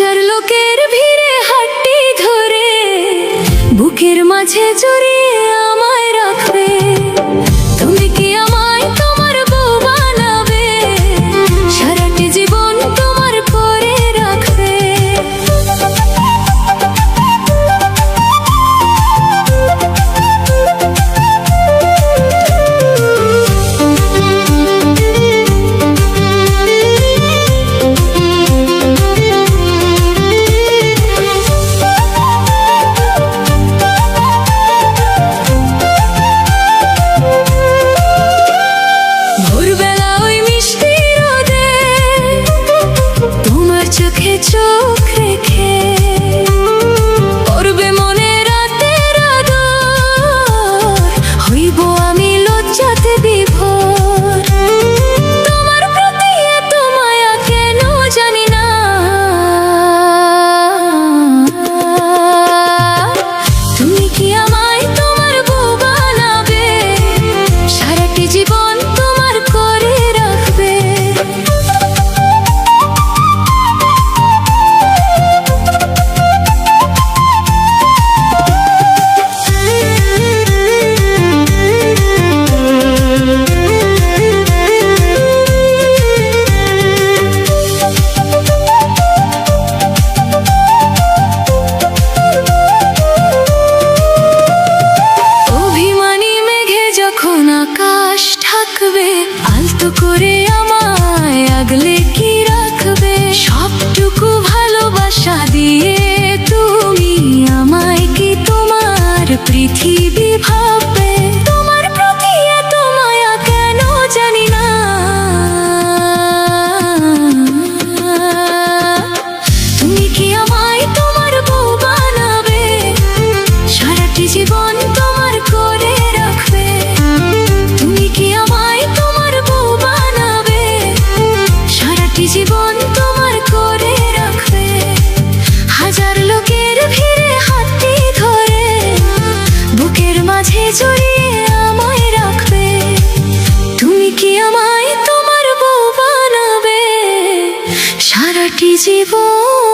হাজার লোকের ভিড়ে হাতটি ধরে বুকের মাঝে জড়িয়ে আমায় রাখবে। তুমি কি আমায় তোমার বউ বানাবে? সারাটি জীবন তোমার করে রাখবে। ভোরবেলা ওই মিষ্টি রোদে তোমার চোখে চোখ রেখে পড়বে মনে রাতের আদর, হইব আমি লজ্জাতে বিভোর। তোমার প্রতি এত মায়া কেন জানি না, তুমি কি আমায় তোমার বউ বানাবে? সারাটি জীবন তোমার করে রাখবে। অভিমানী মেঘে যখন আকাশ ঢাকবে, আলতো করে আমায় আগলে কি রাখবে? সবটুকু ভালোবাসা দিয়ে তুমি আমায় কি তোমার পৃথিবী ভাববে? তোমার প্রতি এত মায়া কেন জানি না, তুমি কি আমায় তোমার বউ বানাবে? সারাটি জীবন তোমার করে রাখবে। তুমি কি আমায় তোমার বউ বানাবে? সারাটি জীবন তোমার করে রাখবে। হাজার লোকের ভিড়ে হাতটি ধরে বুকের মাঝে জড়িয়ে আমায় রাখবে। তুমি কি আমায় তোমার বউ বানাবে? সারাটি জীবন